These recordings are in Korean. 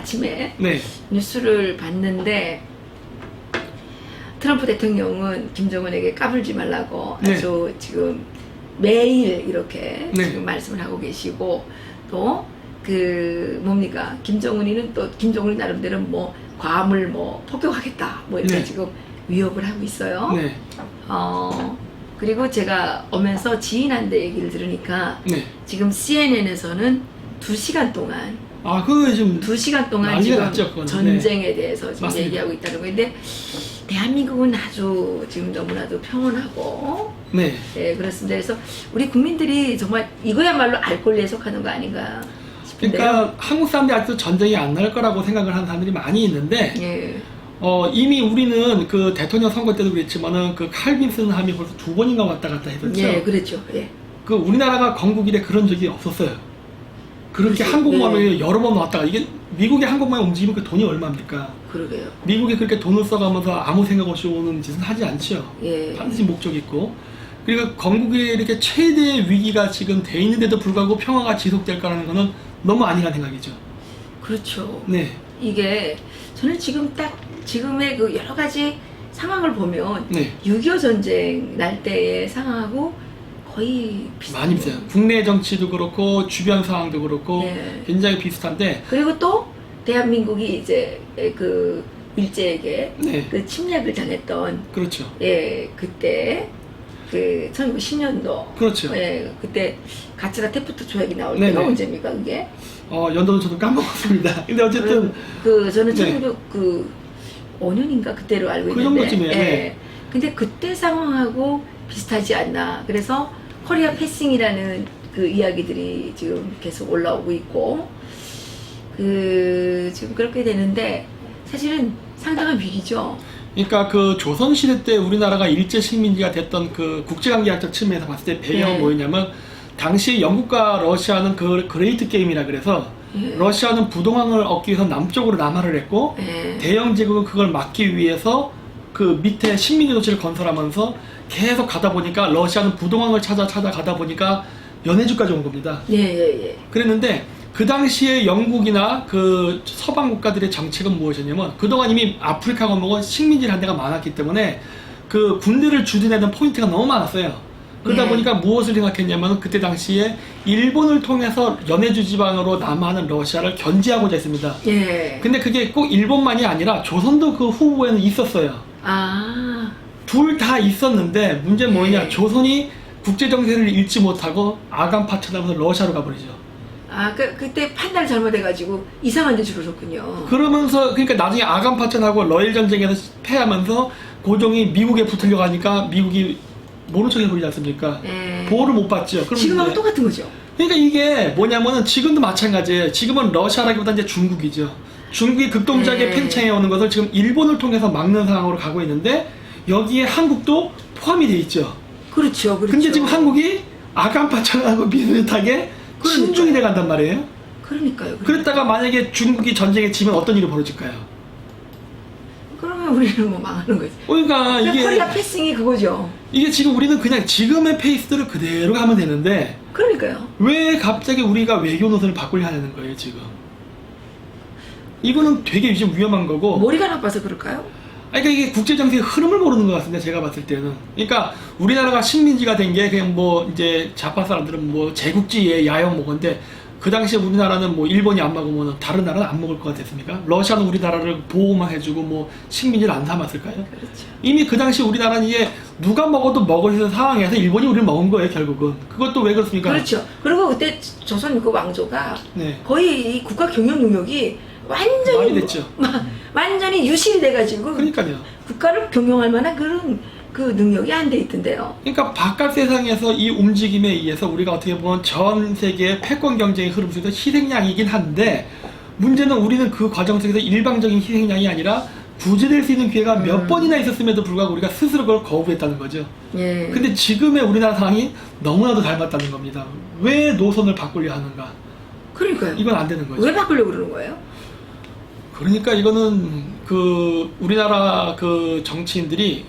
아침에 네. 뉴스를 봤는데 트럼프 대통령은 김정은에게 까불지 말라고 네. 아주 지금 매일 이렇게 네. 지금 말씀을 하고 계시고 또 그 뭡니까 김정은이는 또 김정은이 나름대로 뭐 괌을 뭐 폭격하겠다 뭐 이렇게 네. 지금 위협을 하고 있어요. 네. 그리고 제가 오면서 지인한테 얘기를 들으니까 네. 지금 CNN에서는 2시간 동안 그거 좀 2시간 동안 난리가 지금 났죠, 그거는. 전쟁에 대해서 지금 맞습니다. 얘기하고 있다는 건데 대한민국은 아주 지금 너무나도 평온하고 네. 네, 그렇습니다. 그래서 우리 국민들이 정말 이거야말로 알 권리에 속하는 거 아닌가 싶은데요. 그러니까 한국 사람들이 아직도 전쟁이 안 날 거라고 생각을 하는 사람들이 많이 있는데 예. 이미 우리는 그 대통령 선거 때도 그랬지만은 그 칼빈슨 함이 벌써 2번인가 왔다 갔다 했었죠. 예, 그랬죠. 예. 그 우리나라가 건국 이래 그런 적이 없었어요. 그렇게 그렇죠. 항공모함이 네. 여러 번 왔다가 이게 미국의 항공모함 움직이면 그 돈이 얼마입니까? 그러게요. 미국이 그렇게 돈을 써가면서 아무 생각 없이 오는 짓은 하지 않죠. 예. 반드시 목적이 있고. 그리고 건국에 이렇게 최대의 위기가 지금 돼 있는데도 불구하고 평화가 지속될 거라는 거는 너무 아니란 생각이죠. 그렇죠. 네. 이게 저는 지금 딱 지금의 그 여러 가지 상황을 보면 네. 6.25 전쟁 날 때의 상황하고 거의 비슷해요. 많이 비슷해요. 국내 정치도 그렇고 주변 상황도 그렇고 네. 굉장히 비슷한데 그리고 또 대한민국이 이제 그 일제에게 네. 그 침략을 당했던 그렇죠. 예 그때 그 1910년도 그렇죠. 예 그때 가츠라 테프트 조약이 나올 네네. 때가 언제입니까 그게? 연도는 저도 까먹었습니다. 근데 어쨌든 그 저는 네. 1905년인가 그때로 알고 그 있는데 정도쯤이에요. 예. 네. 근데 그때 상황하고 비슷하지 않나. 그래서 코리아 패싱이라는 그 이야기들이 지금 계속 올라오고 있고 그 지금 그렇게 되는데 사실은 상당한 위기죠. 그러니까 그 조선시대 때 우리나라가 일제 식민지가 됐던 그 국제관계학적 측면에서 봤을 때 배경은 네. 뭐였냐면 당시 영국과 러시아는 그 그레이트 게임이라 그래서 예. 러시아는 부동항을 얻기 위해서 남쪽으로 남하를 했고 예. 대영 제국은 그걸 막기 위해서 그 밑에 식민지 도시를 건설하면서 계속 가다 보니까 러시아는 부동항을 찾아 가다 보니까 연해주까지 온 겁니다. 예. 그랬는데 그 당시에 영국이나 그 서방 국가들의 정책은 무엇이었냐면 그동안 이미 아프리카 건국은 식민지를 한 데가 많았기 때문에 그 군대를 주둔하던 포인트가 너무 많았어요. 그러다 네. 보니까 무엇을 생각했냐면 그때 당시에 일본을 통해서 연해주 지방으로 남하하는 러시아를 견제하고자 했습니다. 예. 근데 그게 꼭 일본만이 아니라 조선도 그 후보에는 있었어요. 아. 둘 다 있었는데 문제는 뭐냐? 네. 조선이 국제 정세를 읽지 못하고 아간파 쳐다보면서 러시아로 가버리죠. 그때 판단을 잘못해가지고 이상한 데 줄어섰군요. 그러면서 그러니까 나중에 아간파천하고 러일 전쟁에서 패하면서 고종이 미국에 붙으려고 하니까 미국이 모른 척해 보이지 않습니까? 예. 보호를 못 받죠. 그럼 지금하고 이제- 똑같은 거죠. 그러니까 이게 뭐냐면은 지금도 마찬가지예요. 지금은 러시아라기보다 이제 중국이죠. 중국이 극동적인 네. 팽창해 오는 것을 지금 일본을 통해서 막는 상황으로 가고 있는데 여기에 한국도 포함이 돼 있죠. 그렇죠. 근데 지금 한국이 아간파천하고 비슷하게 그러니까요. 신중이 돼 간단 말이에요. 그러니까요. 그랬다가 만약에 중국이 전쟁에 지면 어떤 일이 벌어질까요? 그러면 우리는 뭐 망하는 거지. 그러니까 코리아 패싱이 그거죠. 이게 지금 우리는 그냥 지금의 페이스대로 그대로 가면 되는데 그러니까요. 왜 갑자기 우리가 외교 노선을 바꾸려 하는 거예요 지금? 이거는 되게 좀 위험한 거고. 머리가 나빠서 그럴까요? 그러니까 이게 국제 정세의 흐름을 모르는 것 같습니다. 제가 봤을 때는. 그러니까 우리나라가 식민지가 된 게 그냥 뭐 이제 좌파 사람들은 뭐 제국지에 야영 먹었는데 그 당시에 우리나라는 뭐 일본이 안 먹으면 다른 나라는 안 먹을 것 같았습니까? 러시아는 우리나라를 보호만 해주고 뭐 식민지를 안 삼았을까요? 그렇죠. 이미 그 당시 우리나라는 이게 누가 먹어도 먹을 수 있는 상황에서 일본이 우리를 먹은 거예요 결국은. 그것도 왜 그렇습니까? 그렇죠. 그리고 그때 조선 그 왕조가 네. 거의 이 국가 경영 능력이 완전히 많이 됐죠. 완전히 유실이 돼가지고 그러니까요. 국가를 경영할 만한 그런 그 능력이 안 돼 있던데요. 그러니까 바깥 세상에서 이 움직임에 의해서 우리가 어떻게 보면 전 세계의 패권 경쟁의 흐름 속에서 희생양이긴 한데 문제는 우리는 그 과정 속에서 일방적인 희생양이 아니라 구제될 수 있는 기회가 몇 번이나 있었음에도 불구하고 우리가 스스로 그걸 거부했다는 거죠. 예. 근데 지금의 우리나라 상황이 너무나도 닮았다는 겁니다. 왜 노선을 바꾸려 하는가? 그러니까요. 이건 안 되는 거죠. 왜 바꾸려고 그러는 거예요? 그러니까 이거는 그 우리나라 그 정치인들이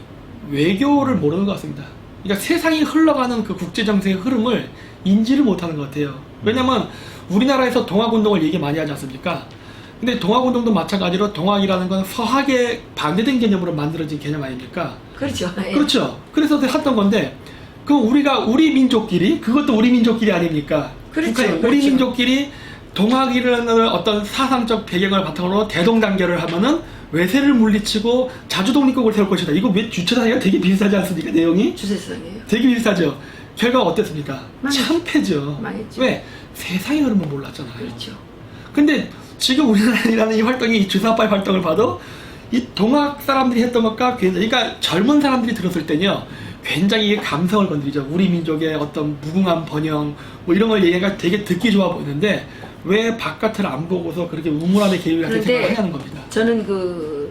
외교를 모르는 것 같습니다. 그러니까 세상이 흘러가는 그 국제 정세의 흐름을 인지를 못하는 것 같아요. 왜냐면 우리나라에서 동학운동을 얘기 많이 하지 않습니까? 근데 동학운동도 마찬가지로 동학이라는 건 서학에 반대된 개념으로 만들어진 개념 아닙니까? 그렇죠. 예. 그렇죠. 그래서 했던 건데, 그럼 우리 민족끼리, 그것도 우리 민족끼리 아닙니까? 그렇죠. 북한이 그렇죠. 우리 민족끼리 동학이라는 어떤 사상적 배경을 바탕으로 대동단결을 하면은 외세를 물리치고 자주독립국을 세울 것이다. 이거 왜 주체사상이랑 되게 비슷하지 않습니까? 내용이? 주세상이에요. 되게 비슷하죠. 결과가 어땠습니까? 망했죠. 참패죠. 망했죠. 왜? 세상의 흐름을 몰랐잖아요. 그렇죠. 근데 지금 우리나라라는 이 활동이, 이 주사파의 활동을 봐도 이 동학 사람들이 했던 것과 굉장히, 그러니까 젊은 사람들이 들었을 때는요, 굉장히 감성을 건드리죠. 우리 민족의 어떤 무궁한 번영, 뭐 이런 걸 얘기하니까 되게 듣기 좋아 보이는데, 왜 바깥을 안 보고서 그렇게 우물안에 개입을 하게 그런데 생각을 하는 겁니다. 저는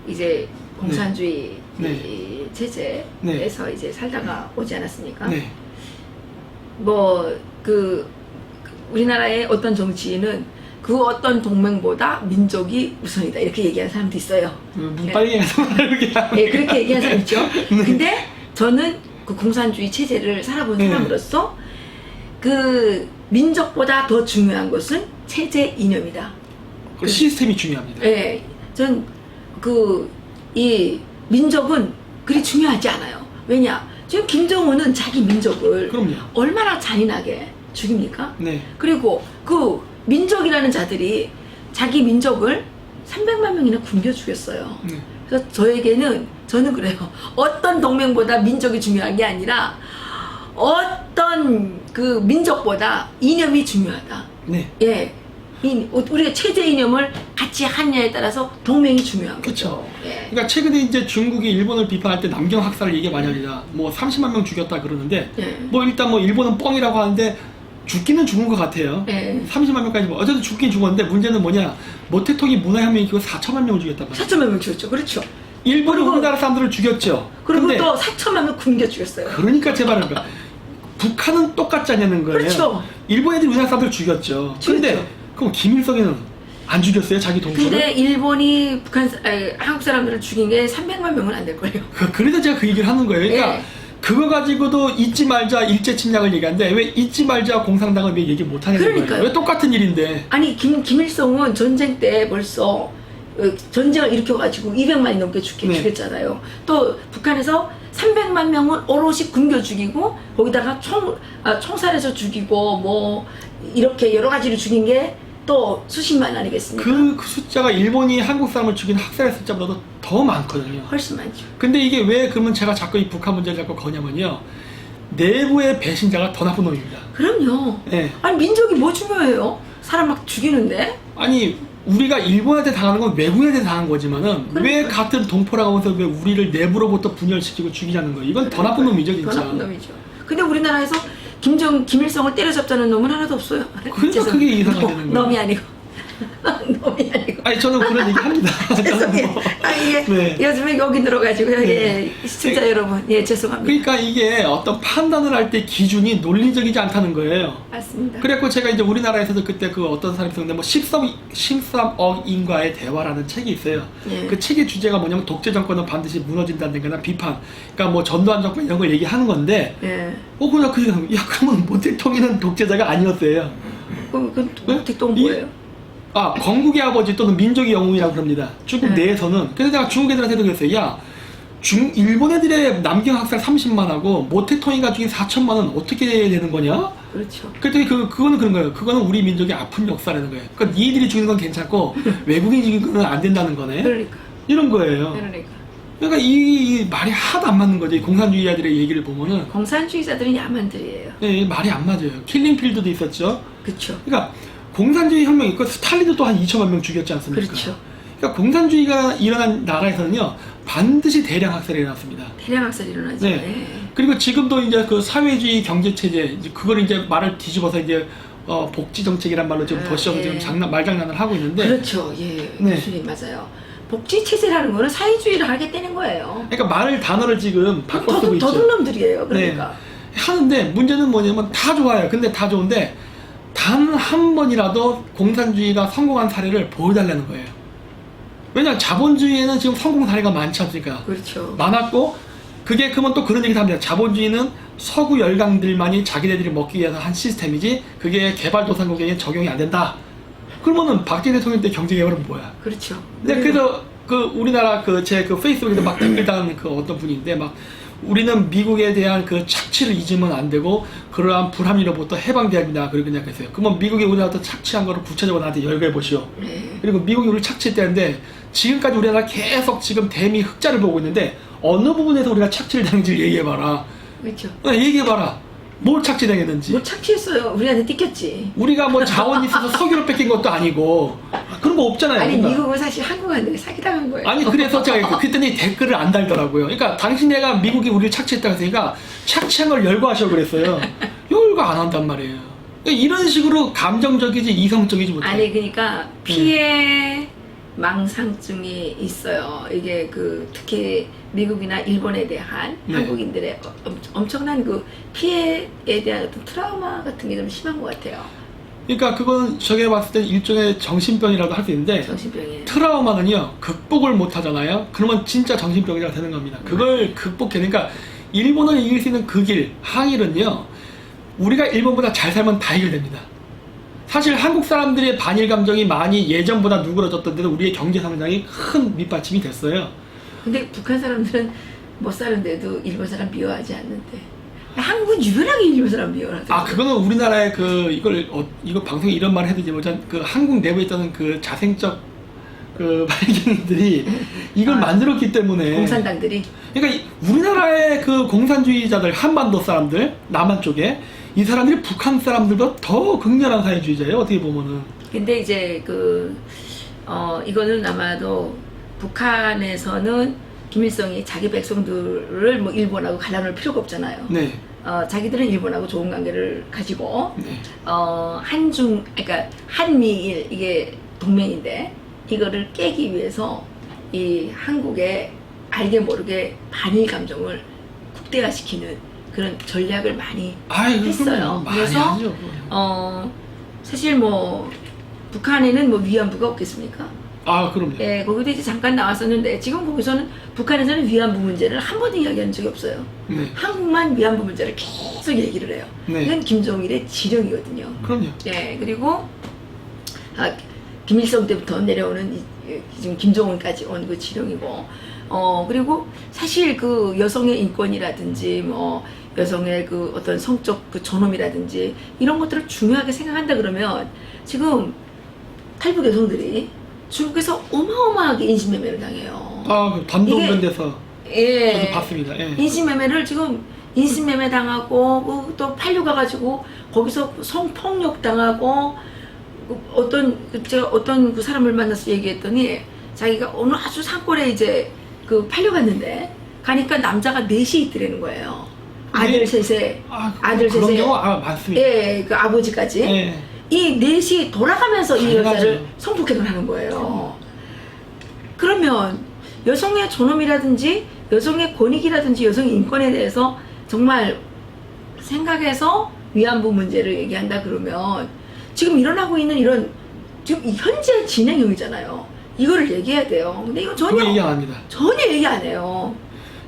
이제 공산주의 네. 이 체제에서 이제 살다가 오지 않았습니까? 네. 우리나라의 어떤 정치인은 그 어떤 동맹보다 민족이 우선이다 이렇게 얘기하는 사람도 있어요. 네. 빨리 해서 이렇게 네, 그렇게 얘기하는 사람 있죠. 네. 근데 저는 그 공산주의 체제를 살아본 네. 사람으로서 그 민족보다 더 중요한 것은 체제 이념이다. 그 시스템이 중요합니다. 네, 전 이 민족은 그리 중요하지 않아요. 왜냐? 지금 김정은은 자기 민족을 그럼요. 얼마나 잔인하게 죽입니까? 네. 그리고 그 민족이라는 자들이 자기 민족을 300만 명이나 굶겨 죽였어요. 네. 그래서 저는 그래요. 어떤 동맹보다 민족이 중요한 게 아니라 어떤 그 민족보다 이념이 중요하다. 네. 예. 우리가 체제 이념을 같이 하느냐에 따라서 동맹이 중요한 거죠. 그쵸. 예. 그러니까 최근에 이제 중국이 일본을 비판할 때 남경 학살을 얘기 많이 합니다. 뭐 30만 명 죽였다 그러는데, 예. 뭐 일단 뭐 일본은 뻥이라고 하는데 죽기는 죽은 것 같아요. 예. 30만 명까지 뭐 어쨌든 죽긴 죽었는데, 문제는 뭐냐? 모태통이 문화혁명이 일으키고 4천만 명을 죽였단 말이에요. 4천만 명 죽였죠. 그렇죠. 일본이 그리고- 우리나라 사람들을 죽였죠. 그리고 근데 또 4천만 명 굶겨 죽였어요. 그러니까 제 말은 거야. 북한은 똑같지 않냐는 거예요. 그렇죠. 일본 애들이 우리나라 사람들 죽였죠. 근데 죽였죠. 그럼 김일성이는 안 죽였어요? 자기 동포를? 근데 일본이 한국 사람들을 죽인 게 300만 명은 안 될 거예요. 그래서 제가 그 얘기를 하는 거예요. 그러니까 예. 그거 가지고도 잊지 말자 일제 침략을 얘기하는데, 왜 잊지 말자 공산당을 왜 얘기 못 하는 거예요? 그러니까요. 왜 똑같은 일인데? 아니 김일성은 전쟁 때 벌써 전쟁을 일으켜가지고 200만이 넘게 네. 죽였잖아요. 또 북한에서 300만 명은 오롯이 굶겨 죽이고 거기다가 총살해서 죽이고 뭐 이렇게 여러 가지로 죽인 게 또 수십만 아니겠습니까? 그 숫자가 일본이 한국 사람을 죽인 학살의 숫자보다도 더 많거든요. 훨씬 많죠. 근데 이게 왜 그러면 제가 자꾸 이 북한 문제를 자꾸 거냐면요, 내부의 배신자가 더 나쁜 놈입니다. 그럼요. 네. 아니 민족이 뭐 중요해요? 사람 막 죽이는데? 아니 우리가 일본한테 당하는 건 외국인한테 당한 거지만은, 왜 그러니까요. 같은 동포라고 해서 왜 우리를 내부로부터 분열시키고 죽이자는 거예요? 이건 더 나쁜 놈이죠, 진짜. 더 나쁜 놈이죠. 근데 우리나라에서 김일성을 때려잡자는 놈은 하나도 없어요. 그러니까 그게 이상하게 되는 거예요. 놈이 아니고. 놈이 아니고. 아니 저는 그런 얘기 합니다. 죄송해요. 아, 이게 네. 요즘에 여기 들어가지고요. 네. 예, 시청자 여러분. 예, 죄송합니다. 그러니까 이게 어떤 판단을 할 때 기준이 논리적이지 않다는 거예요. 맞습니다. 그래갖고 제가 이제 우리나라에서도 그때 그 어떤 사람이 썼는데, 뭐 13억인과의 대화라는 책이 있어요. 예. 그 책의 주제가 뭐냐면 독재 정권은 반드시 무너진다는 거나 비판, 그러니까 뭐 전두환 정권 이런 걸 얘기하는 건데, 예. 그냥 그 얘기하면, 야 그러면 모택통이는 독재자가 아니었어요. 그럼 네? 모택동은 뭐예요? 건국의 아버지 또는 민족의 영웅이라고 그럽니다. 중국 네. 내에서는. 그래서 내가 중국 애들한테도 그랬어요. 야, 일본 애들의 남경 학살 30만하고 모택통이가 죽인 4천만은 어떻게 되는 거냐? 그렇죠. 그랬더니 그거는 그런 거예요. 그거는 우리 민족의 아픈 역사라는 거예요. 그러니까 니들이 죽이는 건 괜찮고 외국인이 죽이는 건 안 된다는 거네. 그러니까. 이런 거예요. 그러니까 이 말이 하나도 안 맞는 거죠. 이 공산주의자들의 얘기를 보면은. 공산주의자들은 야만들이에요. 예, 말이 안 맞아요. 킬링필드도 있었죠. 그렇죠. 그러니까 공산주의 혁명 있고 스탈린도 또 한 2천만 명 죽였지 않습니까? 그렇죠. 그러니까 공산주의가 일어난 나라에서는요, 반드시 대량 학살이 일어났습니다. 대량 학살이 일어나죠. 네. 예. 그리고 지금도 이제 그 사회주의 경제 체제, 이제 그걸 이제 말을 뒤집어서 이제 복지 정책이란 말로 지금 더씌워서 예. 지금 말장난을 하고 있는데, 그렇죠. 예. 네. 교수님 맞아요. 복지 체제라는 거는 사회주의를 하겠다는 거예요. 그러니까 단어를 지금 바꿔 쓰고 있죠. 도둑놈들이에요. 그러니까. 하는데 문제는 뭐냐면 다 좋아요. 근데 다 좋은데 단 한 번이라도 공산주의가 성공한 사례를 보여달라는 거예요. 왜냐하면 자본주의에는 지금 성공 사례가 많지 않습니까? 그렇죠. 많았고, 그게 그러면 또 그런 얘기도 합니다. 자본주의는 서구 열강들만이 자기네들이 먹기 위해서 한 시스템이지 그게 개발도상국에게 적용이 안 된다. 그러면은 박정희 대통령 때 경제 개발은 뭐야? 그렇죠. 근데 그래서 그 우리나라 제 페이스북에서 막 댓글 다는 그 어떤 분인데 막 우리는 미국에 대한 그 착취를 잊으면 안 되고 그러한 불합리로부터 해방돼야 된다. 그렇게 생각했어요. 그러면 미국이 우리나라한테 착취한 거를 구체적으로 나한테 열거해 보시오. 네. 그리고 미국이 우리를 착취했다는데 지금까지 우리나라 계속 지금 대미 흑자를 보고 있는데 어느 부분에서 우리가 착취를 당했는지 얘기해봐라. 그렇죠. 얘기해봐라. 뭘 착취당했는지. 뭐 착취했어요. 우리한테 띠꼈지. 우리가 뭐 자원이 있어서 석유를 뺏긴 것도 아니고 그런 거 없잖아요. 아니 뭔가. 미국은 사실 한국한테 사기당한 거예요. 아니 그래서 제가 그랬더니 댓글을 안 달더라고요. 그러니까 당신네가 미국이 우리를 착취했다고 했으니까 착취한 걸 열거하셔 그랬어요. 열거 안 한단 말이에요. 그러니까 이런 식으로 감정적이지 이성적이지 못해요. 아니 그러니까 피해 망상증이 있어요. 이게 그 특히 미국이나 일본에 대한 네. 한국인들의 엄청난 그 피해에 대한 어떤 트라우마 같은 게 좀 심한 것 같아요. 그러니까 그건 저게 봤을 때 일종의 정신병이라도 할 수 있는데 정신병이에요. 트라우마는요 극복을 못 하잖아요. 그러면 진짜 정신병이라 되는 겁니다. 그걸 극복해. 그러니까 일본을 이길 수 있는 그 길, 항일은요 우리가 일본보다 잘 살면 다 해결됩니다. 사실 한국 사람들의 반일 감정이 많이 예전보다 누그러졌던데도 우리의 경제 성장이 큰 밑받침이 됐어요. 근데 북한 사람들은 못 사는데도 일본 사람 미워하지 않는데 한국은 유별나게 일본 사람 미워하더라고요. 아 그거는 우리나라의 그 이거 방송에 이런 말을 해도 되지 못한 그 한국 내부에 있던 그 자생적 그 발견들이 이걸 만들었기 때문에 공산당들이 그러니까 우리나라의 그 공산주의자들 한반도 사람들 남한 쪽에 이 사람들이 북한 사람들보다 더 극렬한 사회주의자예요. 어떻게 보면은. 근데 이제 이거는 아마도 북한에서는 김일성이 자기 백성들을 뭐 일본하고 갈라놓을 필요가 없잖아요. 네. 자기들은 일본하고 좋은 관계를 가지고 네. 그러니까 한미일 이게 동맹인데 이거를 깨기 위해서 이 한국에 알게 모르게 반일 감정을 국대화시키는 그런 전략을 많이 했어요. 많이 그래서 하죠. 사실 뭐 북한에는 뭐 위안부가 없겠습니까? 아 그럼요. 예, 거기도 이제 잠깐 나왔었는데 지금 거기서는 북한에서는 위안부 문제를 한 번도 이야기한 적이 없어요. 네. 한국만 위안부 문제를 계속 얘기를 해요. 네. 이건 김정일의 지령이거든요. 그럼요. 예, 그리고 김일성 때부터 내려오는 지금 김정은까지 온 그 지령이고, 그리고 사실 그 여성의 인권이라든지 뭐 여성의 그 어떤 성적 그 존엄이라든지 이런 것들을 중요하게 생각한다 그러면 지금 탈북 여성들이 중국에서 어마어마하게 인신매매를 당해요. 그 단독 이런 데서 예, 저도 봤습니다. 예. 인신매매를 지금 인신매매 당하고 또 팔려가가지고 거기서 성폭력 당하고 제가 어떤 그 사람을 만나서 얘기했더니 자기가 어느 아주 산골에 이제 그 팔려갔는데 가니까 남자가 넷이 있더라는 거예요. 아들 셋에 아들 그런 셋에 경우 많습니다. 예, 그 아버지까지 예. 이 넷이 돌아가면서 이 당연하죠. 여자를 성폭행을 하는 거예요. 그러면 여성의 존엄이라든지 여성의 권익이라든지 여성의 인권에 대해서 정말 생각해서 위안부 문제를 얘기한다 그러면 지금 일어나고 있는 이런 지금 현재 진행형이잖아요. 이거를 얘기해야 돼요. 근데 이거 그거 얘기 안 합니다. 전혀 얘기 안 해요.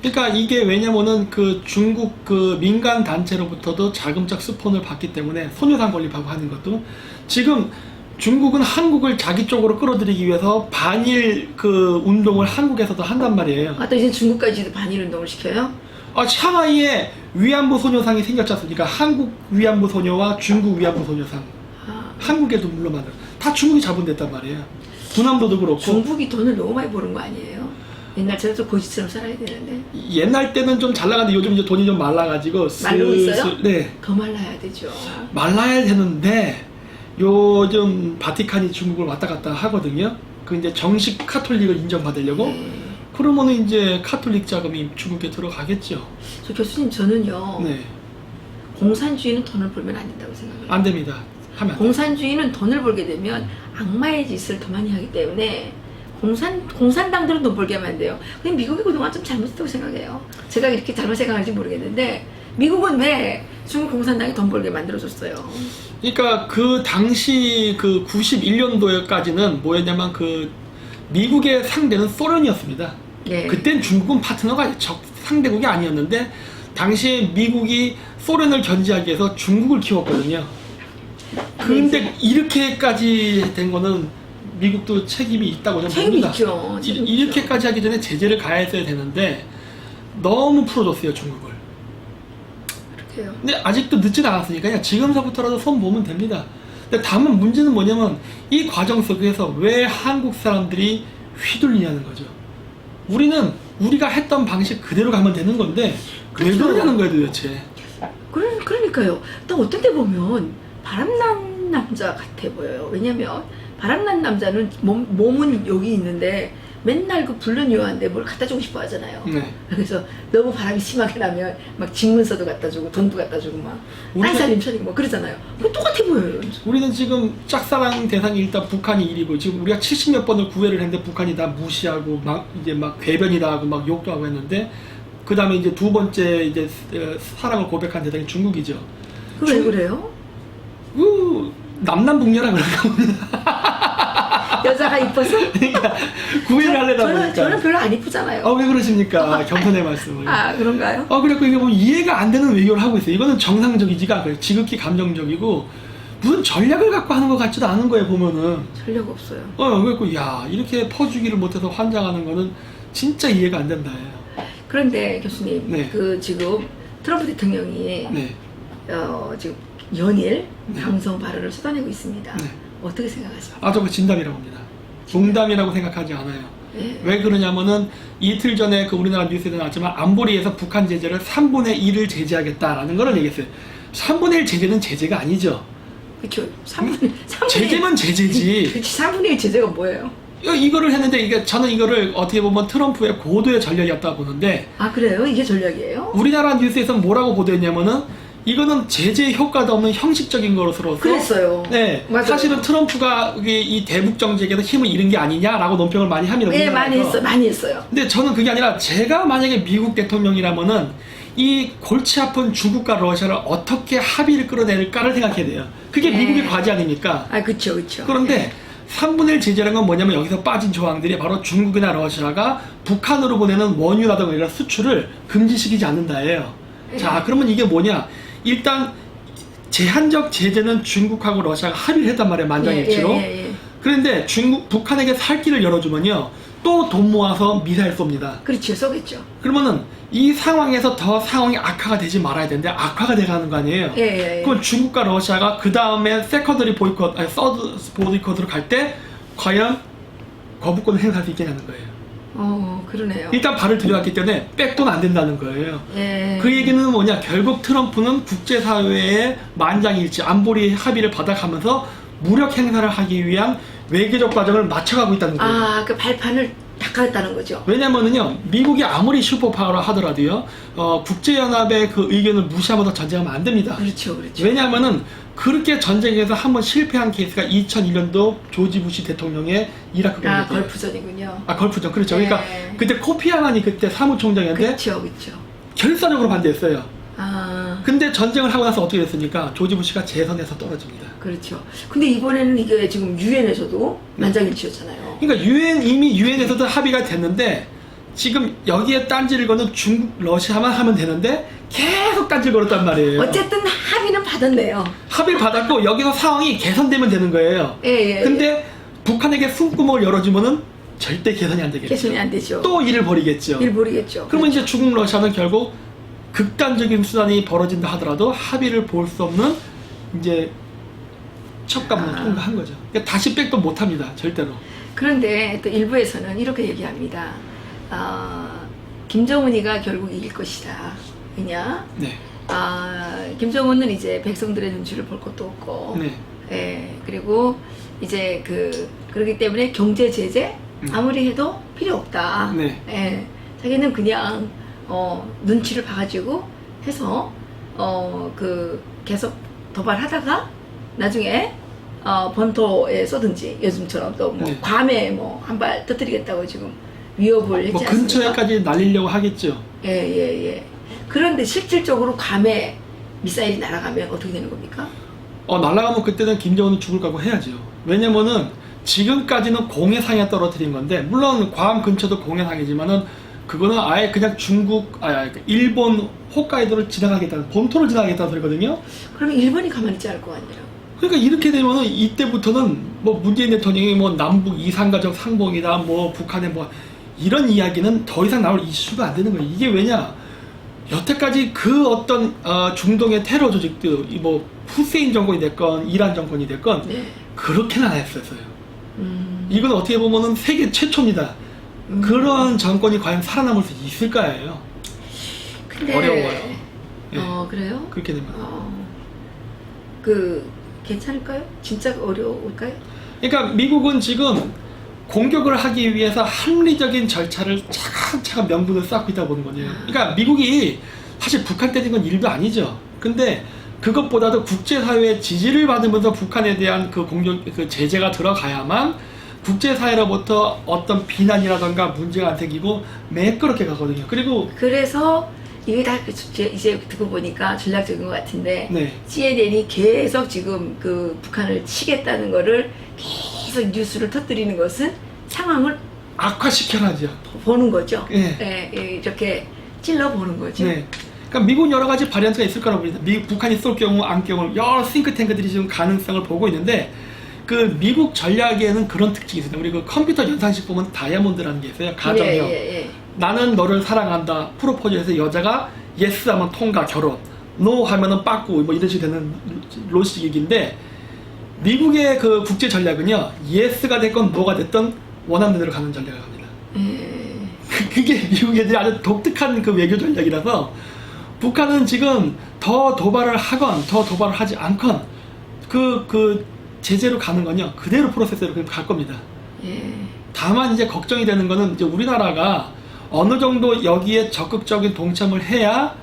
그러니까 이게 왜냐면은 그 중국 그 민간 단체로부터도 자금적 스폰을 받기 때문에 소녀상 건립하고 하는 것도 지금 중국은 한국을 자기 쪽으로 끌어들이기 위해서 반일 그 운동을 한국에서도 한단 말이에요. 또 이제 중국까지도 반일 운동을 시켜요? 샹하이에 위안부 소녀상이 생겼지 않습니까? 한국 위안부 소녀와 중국 위안부 소녀상. 한국에도 물론 만들어. 다 중국이 자본됐단 말이에요. 군함도도 그렇고. 중국이 돈을 너무 많이 버는 거 아니에요? 옛날처럼 좀 고시처럼 살아야 되는데. 옛날 때는 좀 잘 나가는데 요즘 이제 돈이 좀 말라가지고. 말르고 있어요? 네. 더 말라야 되죠. 말라야 되는데 요즘 바티칸이 중국을 왔다 갔다 하거든요. 그 이제 정식 카톨릭을 인정받으려고. 네. 그러면은 이제 카톨릭 자금이 중국에 들어가겠죠. 저 교수님 저는요. 네. 공산주의는 돈을 벌면 안 된다고 생각해요. 안 됩니다. 하면 안 돼요. 공산주의는 돈을 벌게 되면 악마의 짓을 더 많이 하기 때문에 공산당들은 돈 벌게 하면 안 돼요. 근데 미국이 그동안 좀 잘못했다고 생각해요. 제가 이렇게 잘못 생각할지 모르겠는데 미국은 왜 중국 공산당이 돈 벌게 만들어줬어요? 그러니까 그 당시 그 91년도까지는 뭐였냐면 그 미국의 상대는 소련이었습니다. 네. 그땐 중국은 파트너가 상대국이 아니었는데 당시에 미국이 소련을 견제하기 위해서 중국을 키웠거든요. 그 근데 이렇게까지 된 거는 미국도 책임이 있다고 저는 책임이 봅니다. 있죠. 책임이 있죠. 이렇게까지 하기 전에 제재를 가했어야 되는데 너무 풀어줬어요, 중국을. 그래요. 근데 아직도 늦진 않았으니까 그냥 지금서부터라도 손 보면 됩니다. 근데 다만 문제는 뭐냐면 이 과정 속에서 왜 한국 사람들이 휘둘리냐는 거죠. 우리는 우리가 했던 방식 그대로 가면 되는 건데 왜 그렇죠. 그러냐는 거예요 도대체. 그러니까요. 또 어떤 때 보면 바람난 남자 같아 보여요. 왜냐면 바람난 남자는 몸은 여기 있는데 맨날 그 불륜유한데 뭘 갖다 주고 싶어 하잖아요. 네. 그래서 너무 바람이 심하게 나면 막 직문서도 갖다 주고 돈도 갖다 주고 막 딸살림 차리고 막 그러잖아요. 그거 똑같아 보여요. 우리는 지금 짝사랑 대상이 일단 북한이 1위고 지금 우리가 70몇 번을 구애를 했는데 북한이 다 무시하고 막 이제 막 궤변이다 하고 막 욕도 하고 했는데 그 다음에 이제 두 번째 이제 사랑을 고백한 대상이 중국이죠. 그거 왜 그래요? 남남북녀라 그런가 여자가 이뻐서? 그러니까 구애를 하려다 보니까. 저는 별로 안 이쁘잖아요. 왜 그러십니까? 겸손의 말씀을. 그런가요? 그래갖고 이게 보면 이해가 안 되는 외교를 하고 있어요. 이거는 정상적이지가 않고요. 지극히 감정적이고 무슨 전략을 갖고 하는 것 같지도 않은 거예요, 보면은. 전략 없어요. 그래갖고 야 이렇게 퍼주기를 못해서 환장하는 거는 진짜 이해가 안 된다. 그런데 교수님, 네. 그 지금 트럼프 대통령이 네. 지금 연일 네. 감성 발언을 쏟아내고 있습니다. 네. 어떻게 생각하십니까? 저거 진담이라고 합니다. 농담이라고 생각하지 않아요. 네. 왜 그러냐면은 이틀 전에 그 우리나라 뉴스에도 나왔지만 안보리에서 북한 제재를 3분의 1을 제재하겠다라는 걸 얘기했어요. 3분의 1 제재는 제재가 아니죠. 그렇죠. 3분의 제재면 제재지. 그렇지. 3분의 1 제재가 뭐예요? 이거를 했는데 저는 이거를 어떻게 보면 트럼프의 고도의 전략이었다고 보는데 그래요? 이게 전략이에요? 우리나라 뉴스에서 뭐라고 보도했냐면은 이거는 제재 효과도 없는 형식적인 것으로서 그랬어요. 네, 맞아요. 사실은 트럼프가 이 대북 정책에서 힘을 잃은 게 아니냐라고 논평을 많이 합니다. 네, 우리나라에서. 많이 했어요. 근데 저는 그게 아니라 제가 만약에 미국 대통령이라면은 이 골치 아픈 중국과 러시아를 어떻게 합의를 끌어낼까를 생각해야 돼요. 그게 네. 미국의 과제 아닙니까? 그렇죠. 그런데 3분의 1 제재라는 건 뭐냐면 여기서 빠진 조항들이 바로 중국이나 러시아가 북한으로 보내는 원유라든가 이런 수출을 금지시키지 않는다예요. 자, 그러면 이게 뭐냐? 일단 제한적 제재는 중국하고 러시아가 합의를 했단 말이에요. 만장일치로. 그런데 북한에게 살 길을 열어주면요. 또 돈 모아서 미사일 쏩니다. 그렇죠. 쏘겠죠. 그러면은 이 상황에서 더 상황이 악화가 되지 말아야 되는데 악화가 돼가는 거 아니에요. 그럼 중국과 러시아가 그 다음에 세컨더리 보이콧, 서드 보이콧으로 갈 때 과연 거부권을 행사할 수 있겠냐는 거예요. 그러네요. 일단 발을 들여왔기 때문에 백도는 안 된다는 거예요. 그 얘기는 뭐냐? 결국 트럼프는 국제사회의 만장일치 안보리 합의를 받아가면서 무력 행사를 하기 위한 외교적 과정을 맞춰가고 있다는 거예요. 그 발판을 닦아냈다는 거죠. 왜냐면은요, 미국이 아무리 슈퍼파워라 하더라도요, 국제연합의 그 의견을 무시하면서 전쟁하면 안 됩니다. 그렇죠. 왜냐면은 그렇게 전쟁에서 한번 실패한 케이스가 2001년도 조지 부시 대통령의 이라크 공격이에요. 걸프전이군요. 걸프전, 그렇죠. 그러니까 그때 코피 아난이 그때 사무총장이었는데 그렇죠. 결사적으로 반대했어요. 아, 근데 전쟁을 하고 나서 어떻게 됐습니까? 조지 부시가 재선에서 떨어집니다. 그렇죠. 근데 이번에는 이게 지금 유엔에서도 만장일치였잖아요. 그러니까 이미 유엔에서도 합의가 됐는데 지금 여기에 딴지를 거는 중국, 러시아만 하면 되는데 계속 딴지를 걸었단 말이에요. 어쨌든 합의는 받았네요. 합의를 받았고 여기서 상황이 개선되면 되는 거예요. 근데 북한에게 숨구멍을 열어주면은 절대 개선이 안 되겠죠. 개선이 안 되죠. 또 일을 벌이겠죠. 벌이겠죠. 그러면 이제 중국, 러시아는 결국 극단적인 수단이 벌어진다 하더라도 합의를 볼 수 없는 이제 첫 관문을 통과한 거죠. 그러니까 다시 백도 못 합니다. 절대로. 그런데 또 일부에서는 이렇게 얘기합니다. 김정은이가 결국 이길 것이다. 왜냐? 네. 김정은은 이제 백성들의 눈치를 볼 것도 없고, 네. 그리고 이제 그러기 때문에 경제 제재 아무리 해도 필요 없다. 네. 자기는 그냥 눈치를 봐가지고 해서 계속 도발하다가 나중에 본토에 쏘든지 요즘처럼 또 뭐 네. 괌에 뭐 한 발 터뜨리겠다고 지금 위협을 했지 뭐 않습니까? 근처에까지 날리려고 하겠죠. 그런데 실질적으로 괌에 미사일이 날아가면 어떻게 되는 겁니까? 날아가면 그때는 김정은은 죽을 각오 해야죠. 왜냐면은 지금까지는 공해상에 떨어뜨린 건데 물론 괌 근처도 공해상이지만은 그거는 아예 그냥 일본 홋카이도를 지나가겠다는 본토를 지나가겠다는 소리거든요. 그러면 일본이 가만히 있지 않을 거 아니에요? 그러니까 이렇게 되면은 이때부터는 뭐 문재인 대통령이 뭐 남북 이상가족 상봉이다, 뭐 북한의 뭐 이런 이야기는 더 이상 나올 이슈가 안 되는 거예요. 이게 왜냐? 여태까지 그 어떤 중동의 테러 조직들, 뭐 후세인 정권이 됐건 이란 정권이 됐건 네. 그렇게는 안 했었어요. 이건 어떻게 보면은 세계 최초입니다. 그런 정권이 과연 살아남을 수 있을까요? 근데 어려워요. 예. 그래요? 그렇게 되면. 괜찮을까요? 진짜 어려울까요? 그러니까 미국은 지금 공격을 하기 위해서 합리적인 절차를 차근차근 명분을 쌓고 있다고 보는 거예요. 그러니까 미국이 사실 북한 때린 건 일도 아니죠. 근데 그것보다도 국제사회의 지지를 받으면서 북한에 대한 그 공격, 그 제재가 들어가야만 국제사회로부터 어떤 비난이라던가 문제가 안 생기고 매끄럽게 가거든요. 그리고 그래서 이게 다 이제 듣고 보니까 전략적인 것 같은데 네. CNN이 계속 지금 그 북한을 치겠다는 거를 계속 뉴스를 터뜨리는 것은 상황을 악화시켜야죠. 보는 거죠. 예. 예, 이렇게 찔러 보는 거죠. 네. 그러니까 미국은 여러 가지 바리안트가 있을 거라고 봅니다. 북한이 쏠 경우, 안 경우 여러 싱크탱크들이 지금 가능성을 보고 있는데 그 미국 전략에는 그런 특징이 있습니다. 우리 그 컴퓨터 연산식 보면 다이아몬드라는 게 있어요. 가정형. 예. 나는 너를 사랑한다. 프로포즈해서 여자가 예스 하면 통과 결혼, 노 하면은 빠꾸 뭐 이런 식이 되는 로직인데 미국의 그 국제 전략은요. 예스가 됐건 노가 됐든 원하는 대로 가는 전략을 합니다. 그게 미국 애들이 아주 독특한 그 외교 전략이라서 북한은 지금 더 도발을 하건 더 도발을 하지 않건 그 제재로 가는 건요. 그대로 프로세스로 그냥 갈 겁니다. 예. 다만 이제 걱정이 되는 거는 이제 우리나라가 어느 정도 여기에 적극적인 동참을 해야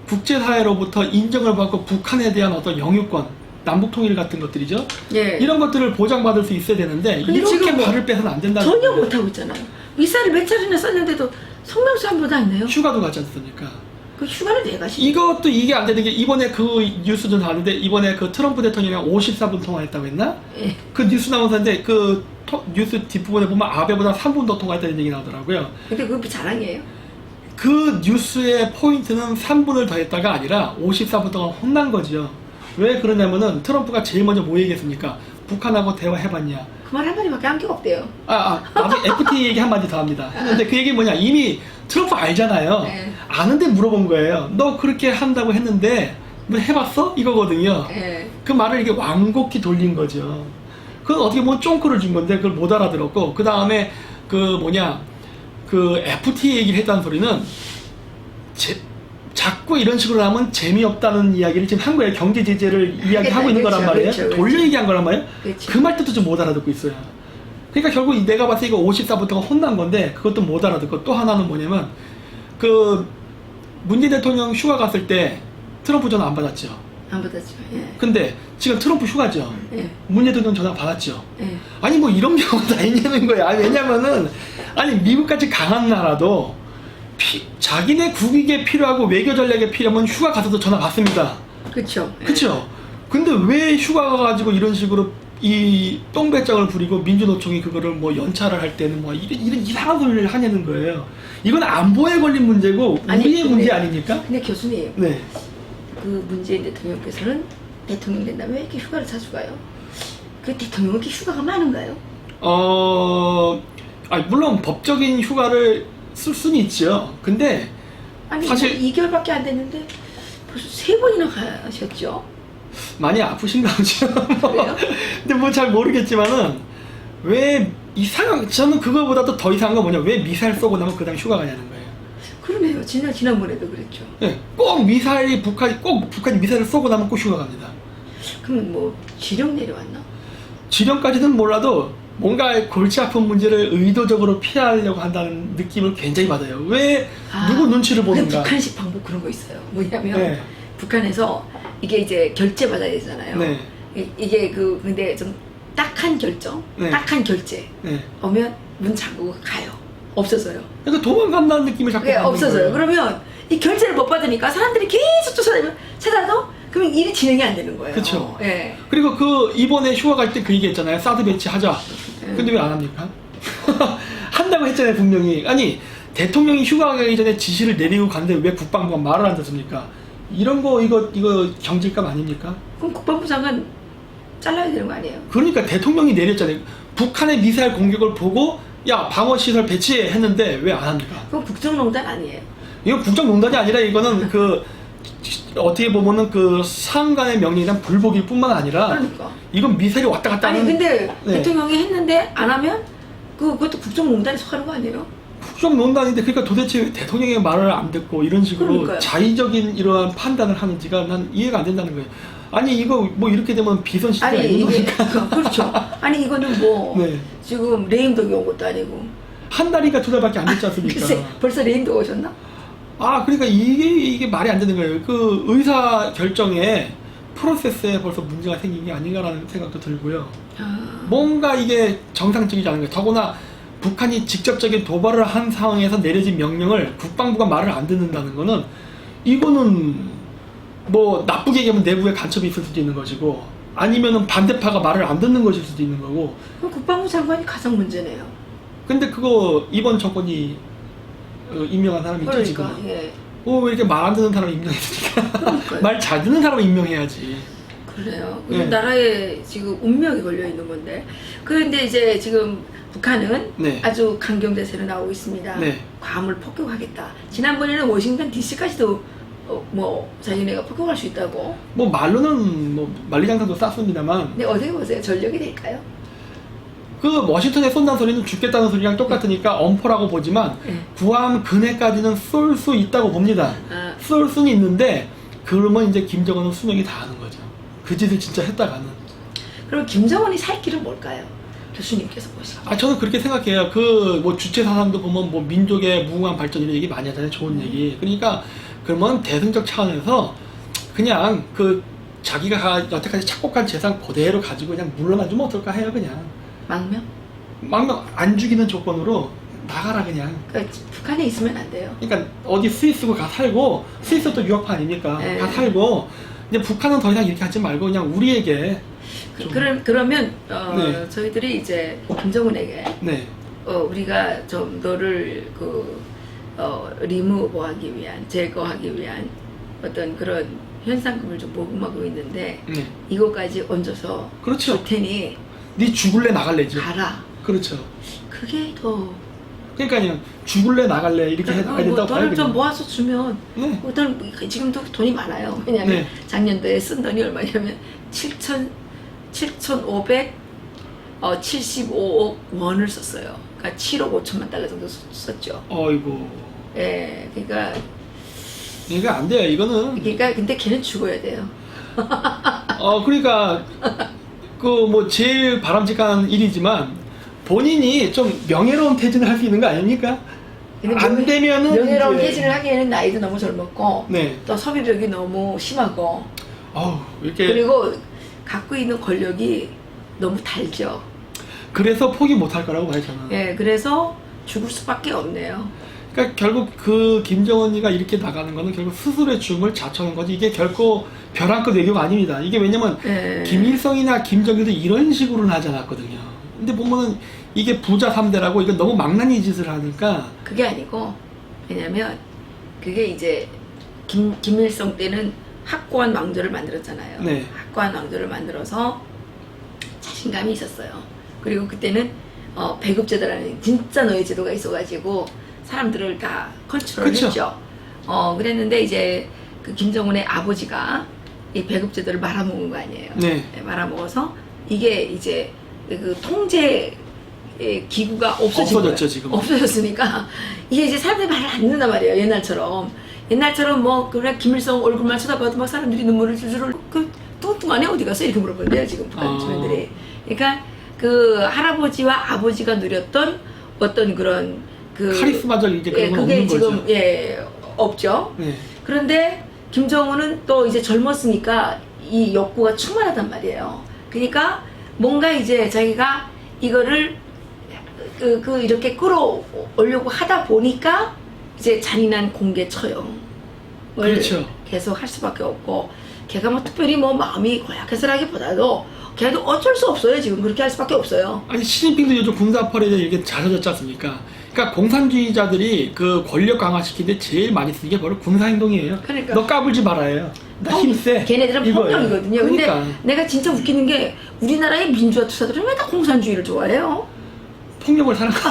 국제사회로부터 인정을 받고 북한에 대한 어떤 영유권, 남북통일 같은 것들이죠. 예. 이런 것들을 보장받을 수 있어야 되는데 근데 이렇게 지금 뭐 발을 빼서는 안 된다는 전혀 거예요. 못하고 있잖아요. 미사를 몇 차례나 썼는데도 성명서 한 번도 안 내요. 휴가도 가지 않습니까? 그 휴가를 왜 가시? 이것도 이게 안 되는 게 이번에 그 뉴스도 나왔는데 이번에 그 트럼프 대통령이랑 54분 통화했다고 했나? 예. 그 뉴스 나오는데 그 뉴스 뒷부분에 보면 아베보다 3분 더 통화했다는 얘기 나오더라고요. 근데 그게 자랑이에요? 그 뉴스의 포인트는 3분을 더 했다가 아니라 54분 동안 혼난 거죠. 왜 그러냐면은 트럼프가 제일 먼저 뭐 얘기했습니까? 북한하고 대화해봤냐? 그 말 한마디밖에 한 게 없대요. 나중에 FTA 얘기 한마디 더 합니다. 근데 그 얘기 뭐냐? 이미 트럼프 알잖아요. 네. 아는데 물어본 거예요. 너 그렇게 한다고 했는데 뭐 해봤어? 이거거든요. 예. 그 말을 이게 완곡히 돌린 거죠. 그건 어떻게 보면 쫑크를 준 건데 그걸 못 알아들었고 그 다음에 그 FTA 얘기를 했다는 소리는 자꾸 이런 식으로 하면 재미없다는 이야기를 지금 한 거예요. 경제 제재를 이야기하고 있는 거란 말이에요. 그렇죠. 돌려 얘기한 거란 말이에요. 그렇죠. 그 말 뜻도 좀 못 알아듣고 있어요. 그러니까 결국 내가 봤을 때 이거 54부터가 혼난 건데 그것도 못 알아듣고 또 하나는 뭐냐면 그 문재인 대통령 휴가 갔을 때 트럼프 전화 안 받았죠. 안 받았죠. 예. 근데 지금 트럼프 휴가죠. 예. 문재인 대통령 전화 받았죠. 예. 아니 뭐 이런 경우도 다 있냐는 거야. 왜냐면은 미국같이 강한 나라도 자기네 국익에 필요하고 외교 전략에 필요하면 휴가 가서도 전화 받습니다. 그렇죠. 예. 그렇죠. 근데 왜 휴가 가가지고 이런 식으로 이 똥배짱을 부리고 민주노총이 그거를 뭐 연차를 할 때는 뭐 이런 이상한 소리를 하냐는 거예요. 이건 안보에 걸린 문제고 우리의 문제 아닙니까? 근데 교수님, 네. 그 문재인 대통령께서는 대통령 된다면 왜 이렇게 휴가를 자주 가요? 그 대통령은 이렇게 휴가가 많은가요? 물론 법적인 휴가를 쓸 수는 있죠. 근데 아니 사실 2개월밖에 안 됐는데 벌써 3번이나 가셨죠? 많이 아프신가 보죠. 그래요? 근데 뭐 잘 모르겠지만은 왜 저는 그거보다도 더 이상한 건 뭐냐? 왜 미사일 쏘고 나면 그다음 휴가 가냐는 거예요. 그러네요. 지난번에도 그랬죠. 네, 꼭 북한이 미사일을 쏘고 나면 꼭 휴가 갑니다. 그럼 뭐 지령 내려왔나? 지령까지는 몰라도 뭔가 골치 아픈 문제를 의도적으로 피하려고 한다는 느낌을 굉장히 받아요. 왜 누구 눈치를 보는가? 북한식 방법 그런 거 있어요. 뭐냐면 네. 북한에서 이게 이제 결제 받아야 되잖아요. 네. 이게 근데 좀 딱한 결정, 네. 딱한 결제 네. 오면 문 잠그고 가요. 없어져요. 그러니까 도망간다는 느낌을 자꾸 그게 받는 없어져요. 거예요. 그러면 이 결제를 못 받으니까 사람들이 계속 찾아도 그러면 일이 진행이 안 되는 거예요. 그쵸. 예. 그리고 이번에 휴가 갈 때 그 얘기했잖아요. 사드 배치하자. 근데 왜 안 합니까? 한다고 했잖아요, 분명히. 아니 대통령이 휴가 가기 전에 지시를 내리고 갔는데 왜 국방부가 말을 안 듣습니까? 이런 거 이거 경질감 아닙니까? 그럼 국방부 장관 잘라야 되는 거 아니에요? 그러니까 대통령이 내렸잖아요. 북한의 미사일 공격을 보고 야 방어시설 배치해 했는데 왜 안 합니까? 그건 국정농단 아니에요? 이거 국정농단이 아니라 이거는 그 어떻게 보면은 그 상간의 명령에 대한 불복일 뿐만 아니라 그러니까. 이건 미사일이 왔다 갔다 아니 하는 근데 네. 대통령이 했는데 안 하면 그것도 국정농단에 속하는 거 아니에요? 국정농단인데 그러니까 도대체 대통령의 말을 안 듣고 이런 식으로 그러니까요. 자의적인 이러한 판단을 하는지가 난 이해가 안 된다는 거예요. 아니 이거 뭐 이렇게 되면 비선 시대가 아니 있는 이게 거니까 그렇죠. 아니 이거는 뭐 네. 지금 레임덕이 온 것도 아니고 한 달인가 두 달밖에 안 됐지 않습니까? 글쎄 벌써 레임덕 오셨나? 아 그러니까 이게 말이 안 되는 거예요. 그 의사 결정에 프로세스에 벌써 문제가 생긴 게 아닌가라는 생각도 들고요. 아, 뭔가 이게 정상적이지 않은 거예요. 더구나 북한이 직접적인 도발을 한 상황에서 내려진 명령을 국방부가 말을 안 듣는다는 거는 이거는 뭐 나쁘게 얘기하면 내부에 간첩이 있을 수도 있는 것이고 아니면은 반대파가 말을 안 듣는 것일 수도 있는 거고. 그럼 국방부 장관이 가장 문제네요. 근데 그거 이번 정권이 임명한 사람이 있죠 지금. 그러니까 예. 왜 이렇게 말 안 듣는 사람 임명했으니까 그러니까요. 말 잘 듣는 사람 임명해야지. 그래요. 네. 나라에 지금 운명이 걸려 있는 건데. 그런데 이제 지금 북한은 네. 아주 강경대세로 나오고 있습니다. 네. 괌을 폭격하겠다. 지난번에는 워싱턴 DC까지도 뭐 자기네가 폭격할 수 있다고. 뭐 말로는 뭐 만리장성도 쌌습니다만 근데 어떻게 보세요? 전력이 될까요? 그 워싱턴에 쏜다는 소리는 죽겠다는 소리랑 똑같으니까 엄포라고 보지만 네. 구암 근해까지는 쏠 수 있다고 봅니다. 아, 쏠 수는 있는데 그러면 이제 김정은은 수명이 다하는 거죠. 그 짓을 진짜 했다가는. 그럼 김정은이 살 길은 뭘까요? 교수님께서 보시기에. 아 저는 그렇게 생각해요. 그 뭐 주체 사상도 보면 뭐 민족의 무궁한 발전 이런 얘기 많이 하잖아요. 좋은 얘기. 그러니까 그러면 대승적 차원에서 그냥 그 자기가 여태까지 착복한 재산 그대로 가지고 그냥 물러나주면 어떨까 해요. 그냥 망명? 막 안 죽이는 조건으로 나가라 그냥. 그러니까 북한에 있으면 안 돼요. 그러니까 어디 스위스고 가 살고 스위스도 유학파 아닙니까? 네. 가 살고 이제 북한은 더 이상 이렇게 하지 말고 그냥 우리에게 좀- 그러면 네. 저희들이 이제 김정은에게 네. 우리가 좀 너를 리무버하기 위한 제거하기 위한 어떤 그런 현상금을 좀 모금하고 있는데 네. 이거까지 얹어서 그렇죠. 줄 테니 네 죽을래 나갈래죠. 가라. 그렇죠. 그게 더 그러니까 죽을래 나갈래 이렇게 해야 된다고 봐요. 돈을 좀 그냥. 모아서 주면 네. 돈 지금도 돈이 많아요. 왜냐하면 네. 작년도에 쓴 돈이 얼마냐면 7,575억 원을 썼어요. 그러니까 7억 5천만 달러 정도 썼죠. 어이구. 예, 그러니까 이게 안 돼요. 이거는 근데 걔는 죽어야 돼요. 그러니까 그 뭐 제일 바람직한 일이지만 본인이 좀 명예로운 퇴진을 할 수 있는 거 아닙니까? 근데 안 되면은 명예로운 이제- 퇴진을 하기에는 나이도 너무 젊었고 네. 또 소비력이 너무 심하고 이렇게 그리고 갖고 있는 권력이 너무 달죠. 그래서 포기 못 할 거라고 봐요, 저는. 예, 그래서 죽을 수밖에 없네요. 그러니까 결국 그 김정은이가 이렇게 나가는 거는 결국 스스로의 죽음을 자처하는 거지. 이게 결코 벼랑끝 외교가 아닙니다. 이게 왜냐면 예. 김일성이나 김정일도 이런 식으로는 하지 않았거든요. 근데 보면은 이게 부자 3대라고 이건 너무 망나니 짓을 하니까 그게 아니고 왜냐면 그게 이제 김일성 때는 확고한 왕조를 만들었잖아요. 네. 확고한 왕조를 만들어서 자신감이 있었어요. 그리고 그때는 배급제도라는 진짜 노예 제도가 있어가지고 사람들을 다 컨트롤했죠. 그쵸. 그랬는데 이제 그 김정은의 아버지가 이 배급제도를 말아먹은 거 아니에요. 네. 말아먹어서 이게 이제 그 통제 기구가 없어진 없어졌죠, 거예요. 지금. 없어졌으니까 이게 이제 사람들이 말을 안 듣는단 말이에요. 옛날처럼 뭐 그냥 김일성 얼굴만 쳐다봐도 막 사람들이 눈물을 줄줄 흘리고 그 뚱뚱하네 어디 갔어 이렇게 물어본대요 지금 북한 주민들이. 그러니까 그 할아버지와 아버지가 누렸던 어떤 그런 그 카리스마적 이제 그런 건 그게 없는 지금 거죠. 없죠. 네. 그런데 김정은은 또 이제 젊었으니까 이 욕구가 충만하단 말이에요. 그러니까 뭔가 이제 자기가 이거를 이렇게 끌어오려고 하다 보니까 이제 잔인한 공개 처형을 그렇죠. 계속 할 수밖에 없고 걔가 뭐 특별히 뭐 마음이 고약해서라기보다도 걔도 어쩔 수 없어요. 지금 그렇게 할 수밖에 없어요. 아니 시진핑도 요즘 군사 퍼레이드 이렇게 잦아졌지 않습니까? 그러니까 공산주의자들이 그 권력 강화시키는데 제일 많이 쓰는 게 바로 군사 행동이에요. 그러니까. 너 까불지 말아요. 나 힘세. 걔네들은 이거예요. 폭력이거든요. 그러니까. 근데 내가 진짜 웃기는 게 우리나라의 민주화 투사들은 왜 다 공산주의를 좋아해요? 폭력을 사랑하죠.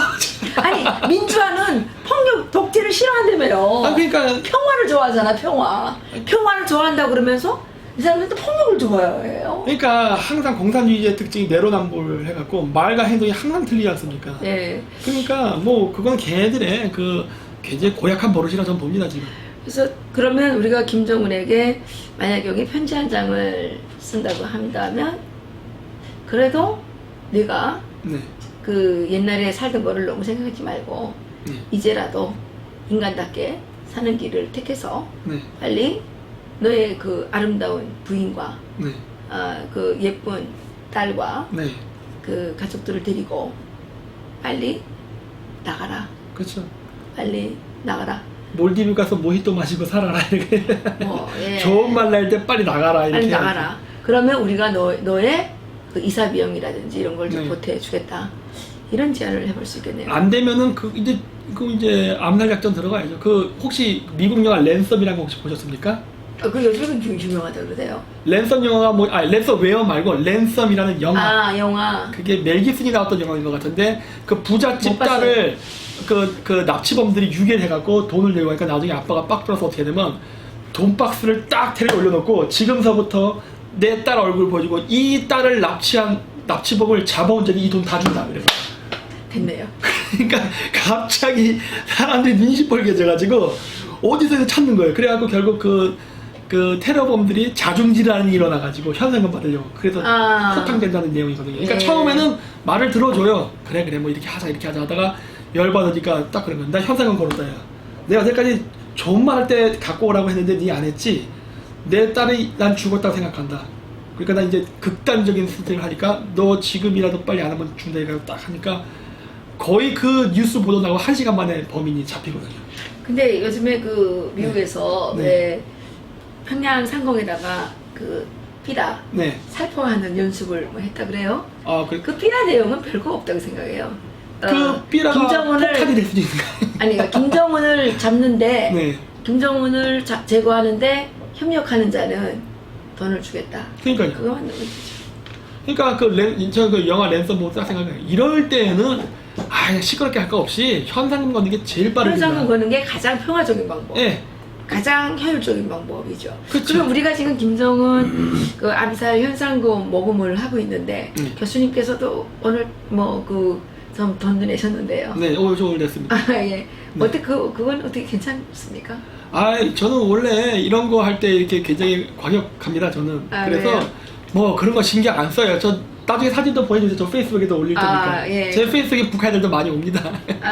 아니 민주화는 폭력 독재를 싫어한다며요. 아 그러니까 평화를 좋아하잖아. 평화를 좋아한다 그러면서 이 사람들은 또 폭력을 좋아해요. 그러니까 항상 공산주의의 특징이 내로남불 해갖고 말과 행동이 항상 틀리지 않습니까? 네. 그러니까 뭐 그건 걔네들의 그 굉장히 고약한 버릇이라 저는 봅니다 지금. 그래서 그러면 우리가 김정은에게 만약 여기 편지 한 장을 쓴다고 한다면 그래도 네가 네. 그 옛날에 살던 거를 너무 생각하지 말고 네. 이제라도 인간답게 사는 길을 택해서 네. 빨리 너의 그 아름다운 부인과 네. 그 예쁜 딸과 네. 그 가족들을 데리고 빨리 나가라. 그렇죠. 빨리 나가라. 몰디브 가서 모히또 마시고 살아라 이렇게. 예. 좋은 말 날 때 빨리 나가라 이렇게. 빨리 나가라. 그러면 우리가 너의 그 이사 비용이라든지 이런 걸 좀 네. 보태주겠다. 이런 제안을 해볼 수 있겠네요. 안 되면은 그 이제 암살 작전 들어가야죠. 그 혹시 미국 영화 랜섬이라는 거 혹시 보셨습니까? 그 요즘은 유명하다 그러세요. 랜섬 영화가 랜섬 웨어 말고 랜섬이라는 영화. 영화. 그게 멜 깁슨이 나왔던 영화인 것 같은데 그 부잣집 못 봤어요. 딸을 그 납치범들이 유괴를 해갖고 돈을 내고 하니까 나중에 아빠가 빡 들어서 어떻게 되면 돈 박스를 딱 테레에 올려놓고 지금서부터 내 딸 얼굴 보여주고 이 딸을 납치한 납치범을 잡아온 적이 이 돈 다 준다 그래서. 됐네요. 그러니까 갑자기 사람들이 눈이 시뻘개져가지고 어디서 찾는 거예요. 그래갖고 결국 그 테러범들이 자중질환이 일어나가지고 현상금 받으려고 그래서 포탕된다는 내용이거든요. 그러니까 예. 처음에는 말을 들어줘요. 그래 뭐 이렇게 하자 하다가 열받으니까 딱 그런 거야. 나 현상금 걸었다 야. 내가 여태까지 좋은 말 할 때 갖고 오라고 했는데 니 안 했지. 내 딸이 난 죽었다고 생각한다. 그러니까 나 이제 극단적인 선택을 하니까 너 지금이라도 빨리 안 하면 준다 이거 딱 하니까 거의 그 뉴스 보도 나고 1시간 만에 범인이 잡히거든요. 근데 요즘에 그 미국에서 네. 왜 평양 상공에다가 그 삐라 네. 살포하는 연습을 뭐 했다 그래요? 아, 그 삐라 내용은 별거 없다고 생각해요. 그 삐라가 폭탄이 될 수도 있는가? 아니 그러니까 김정은을 잡는데 네. 김정은을 제거하는데 협력하는 자는 돈을 주겠다. 그러니까요. 그거 맞는 거죠. 그러니까 그 영화 랜섬 보고 딱 생각해요. 이럴 때는 시끄럽게 할 거 없이 현상금 걷는 게 제일 빠릅니다. 현상금 거는 게 가장 평화적인 방법. 예. 가장 효율적인 방법이죠. 그쵸. 그럼 우리가 지금 김정은 그 암살 현상금 모금을 하고 있는데 교수님께서도 오늘 뭐 그 좀 돈도 내셨는데요. 네, 오늘 냈습니다. 예. 어떻게 그건 어떻게 괜찮습니까? 저는 원래 이런 거 할 때 이렇게 굉장히 과격합니다. 저는. 그래서 왜요? 뭐 그런 거 신경 안 써요. 저 나중에 사진도 보여주세요. 저 페이스북에도 올릴 테니까. 예. 제 페이스북에 북한들도 많이 옵니다.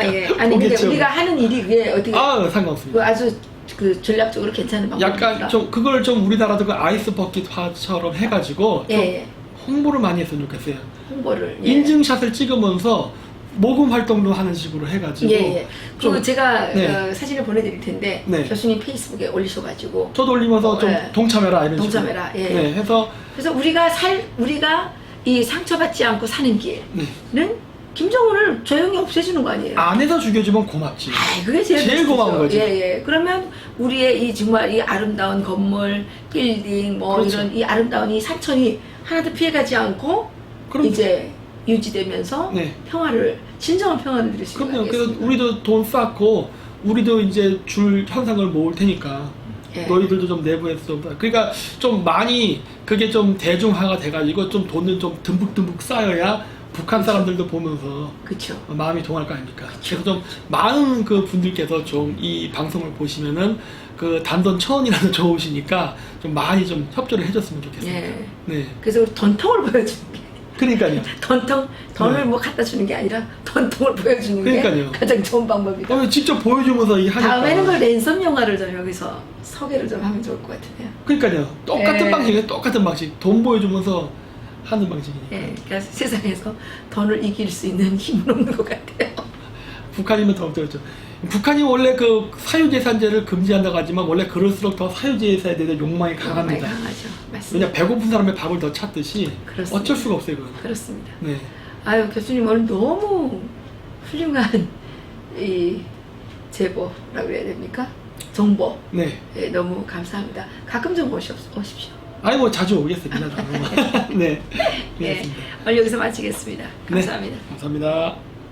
예. 아니 근데 보겠죠. 우리가 하는 일이 그게 어떻게 상관없습니다. 그 아주 그 전략적으로 괜찮은 방법입니까? 약간 좀 그걸 좀 우리나라도 그 아이스 버킷화처럼 해가지고 좀 예. 홍보를 많이 했으면 좋겠어요. 홍보를 인증샷을 찍으면서 모금 활동도 하는 식으로 해가지고. 예. 그 제가 네. 사진을 보내드릴 텐데 네. 교수님 페이스북에 올리셔가지고 저도 올리면서 좀 예. 동참해라 이런 동참해라. 식으로. 예. 네, 해서 그래서 우리가 이 상처받지 않고 사는 길은 네. 김정은을 조용히 없애주는 거 아니에요? 안에서 죽여주면 고맙지. 그게 제일 베스트죠. 고마운 거지. 예. 그러면 우리의 이 정말 이 아름다운 건물, 빌딩, 뭐 그렇죠. 이런 이 아름다운 이 산천이 하나도 피해가지 않고 그럼 이제 유지되면서 네. 진정한 평화를 누릴 수 그럼요. 있겠습니다. 그래서 우리도 돈 쌓고 우리도 이제 줄 현상을 모을 테니까 예. 너희들도 좀 내부에서 좀 그러니까 좀 많이 그게 좀 대중화가 돼가지고 좀 돈을 좀 듬뿍듬뿍 쌓여야 북한 사람들도 보면서 그렇죠. 마음이 동할 거 아닙니까? 그래서 좀 많은 그 분들께서 좀 이 방송을 보시면은 그 단돈 1,000원이라도 좋으시니까 좀 많이 좀 협조를 해줬으면 좋겠습니다. 예. 네. 그래서 우리 돈통을 보여주는 게 그러니까요. 돈을 네. 뭐 갖다 주는 게 아니라 돈통을 보여주는 그러니까요. 게 가장 좋은 방법이다. 직접 보여주면서 이 하니까. 다음에는 그 랜섬 영화를 좀 여기서 소개를 좀 하면 좋을 것 같은데요. 그러니까요. 똑같은 예. 방식이에요. 똑같은 방식. 돈 보여주면서 하는 방식이니까. 예, 그러니까 세상에서 돈을 이길 수 있는 힘은 없는 것 같아요. 북한이면 더 어쩌죠. 북한이 원래 그 사유재산제를 금지한다고 하지만 원래 그럴수록 더 사유재산에 대한 욕망이 강합니다. 강하죠. 맞습니다. 왜냐 배고픈 사람의 밥을 더 찾듯이 그렇습니다. 어쩔 수가 없어요. 그건. 그렇습니다. 네. 아유 교수님 오늘 너무 훌륭한 이 제보라고 해야 됩니까? 정보 네. 예, 너무 감사합니다. 가끔 좀 오십시오. 아니 뭐 자주 오겠습니다. 네. 예, 그렇습니다. 오늘 여기서 마치겠습니다. 감사합니다. 네. 감사합니다.